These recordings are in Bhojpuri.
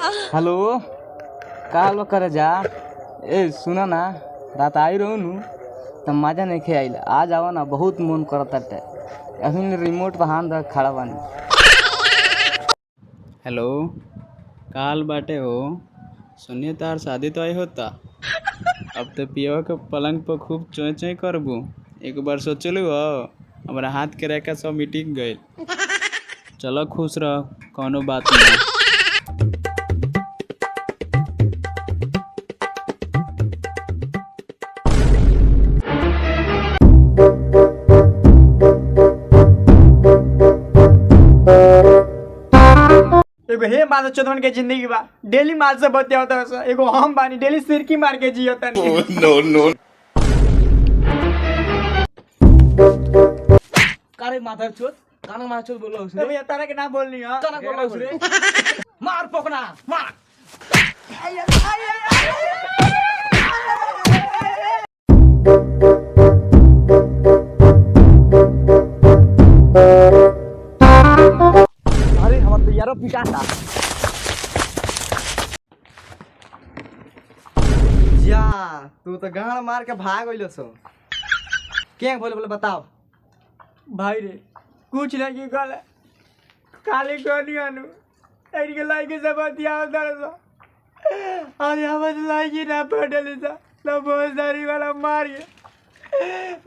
हेलो का हाल करे जा। ए सुना ना, रात आई रहू नु तो मजा नहीं खे आइल। आ जाओ ना, बहुत मन करता। अभी रिमोट पर हाथ रख खड़ा बानी। हेलो, का हाल बाटे हो? सुनिए तार शादी तो आई होता। अब तो पियो के पलंग पर खूब चोय चोय करबू। एक बार सोचलू हो, हमारा हाथ के रेखा सब मिटिक गइल। चलो खुश रह, कोनो बात नहीं। एगो हे माधव चौधरी के जिंदगी बा, डेली माल से बतिया होता है। एगो हम बानी डेली सिरकी मार के जी होता है। नो कारे माधव चोद काना माधव चोद बोलो उसने। भैया तारा के नाम बोलनी है। काना बोलो उसने। मार पकना मार। अरे हमार तो यारो पिटा था। जा तू तो गाड़ मार के भाग गइलो सो। क्या बोले बोले बताओ। भाई रे कुछ नहीं की गल है, खाली कोनी अनु एरी के लाइक से बतिया होता है। अरे हम लाइक ना पड़ले सा ना बहुत सारी वाला मार के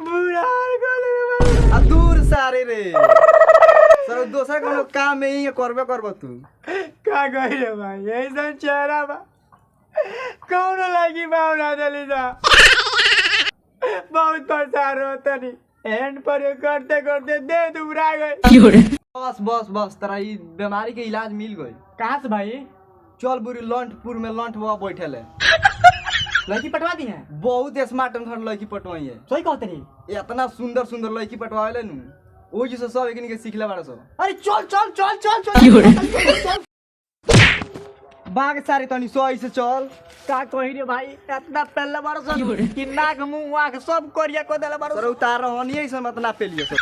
बुरा हाल कर ले। आ दूर सारे रे सर दोसर कोनो काम में ही करबे करबो तू। का गई रे भाई, ऐसा चेहरा बा कौन लागी बावना दली सा। बहुत परेशान होता नहीं, एंड पर करते करते दे दुबरा गए। बस बस बस तेरा ई बीमारी के इलाज मिल गई। कहाँ से भाई? चल बुरी लंठपुर में लंठ बाबा बैठल है। लड़की पटवा दी है? बहुत स्मार्ट लड़की पटवाई है। सही कहते नहीं। इतना सुंदर सुंदर लड़की पटवावे नु ओ जिसे सब एकनी के सिखले बारे सो। अरे चल चल चल चल चल चल। बाग सारे तनी सो ऐसे चल। का कही रे भाई, इतना पहले बार कि नाक मुंह आंख सब कोरिया को देला बार। सर उतार हनी ऐसे मत ना पेलियो सो।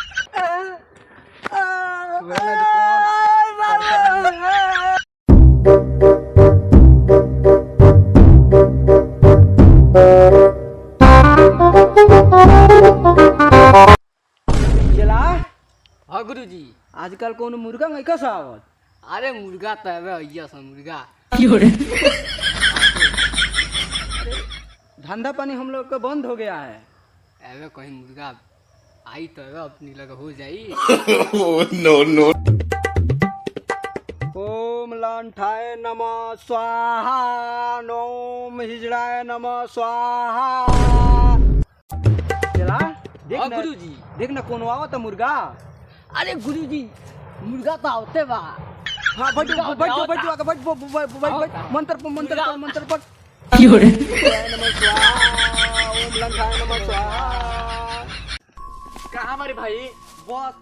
हाँ गुरुजी। आजकल कोनो मुर्गा नहीं कसा आवत। अरे मुर्गा तो है भैया सा मुर्गा। धंधा पानी हम लोग का बंद हो गया है। ऐवे कहीं मुर्गा आई तो है अपनी लगा हो जाई। नो ओम लंठाय नमः स्वाहा, ओम हिजड़ाय नमः स्वाहा। चला देख ना गुरुजी। देख ना कोनो आवत मुर्गा। अरे गुरुजी मुर्गा तो आवते बा। हाँ बैठ मंत्र पर मंत्र पर। ओम लंठाय नमः स्वाहा। कहाँ हमारे भाई? बस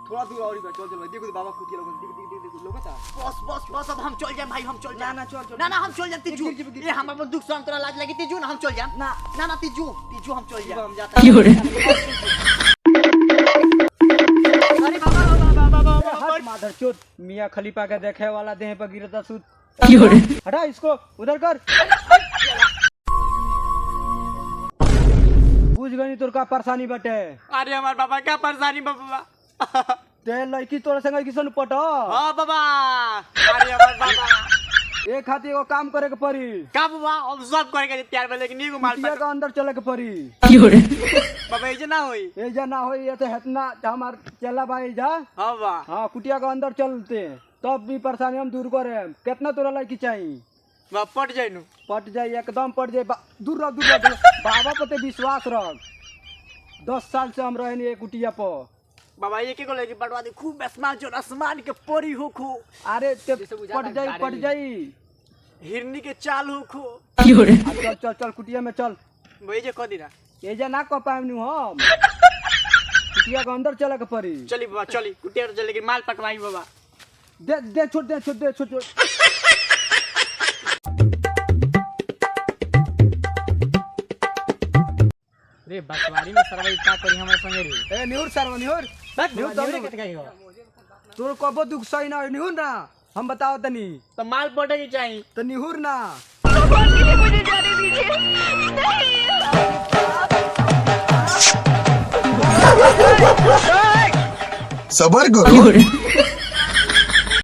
थोड़ा दूर और चल चल देखो बाबा कुटिया लोग लोग था। बस बस बस अब हम चल जाए भाई, हम चल जाए। ना चल चल ना ना हम चल जाए तीजू। ये हम अपन दुख सहन तोरा लाज लगी तीजू ना, हम चल जाए। ना ना ना तीजू तीजू हम चल जाए। हम जाता अरे बाबा बाबा माधर चोद मियां खलीफा के देखे वाला देह पर गिरता सूत। हटा इसको उधर कर। बुझ गई तोर का परेशानी बटे। अरे हमारे बाबा क्या परेशानी बाबा? ते लड़की तोरे संग किसन पटो। हाँ बाबा। अरे हमारे बाबा एक खातिर एगो काम करे के पड़ी। का बाबा हम सब करेंगे तैयार बा, लेकिन नीगो माल कुटिया का अंदर चले के पड़ी। बाबा ऐसे ना होई। ए जा ना होई ये तो हेतना हमार चला भाई जा। हाँ बा हाँ कुटिया का अंदर चलते तब भी परेशानी हम दूर करे। कितना तोरा लड़की चाहिए? बा पट जाए नु। पट जाए एकदम पट जाए। दूर रह बाबा पे ते विश्वास रख। 10 साल से हम रहे ये कुटिया पर। बाबा ये के को लेके पटवा दे, खूब आसमान जो आसमान के परी हो खो। अरे ते पट जाई हिरनी के चाल हो खो। चल चल चल कुटिया में चल। भाई जे कह दीना ये जा ना कह पाएम हम। कुटिया के अंदर चले के पड़ी। चली बाबा चली कुटिया चल, लेकिन माल पटवाई बाबा। दे छोड़ रे बसवाड़ी में सरवाई का करी हमर संगे रे। ए निहुर सरवा निहुर निहुर तोर कबो दुख सही ना निहुर ना हम बताओ तनी तो माल पटे की चाहिए। तो निहुर ना। सबर करो।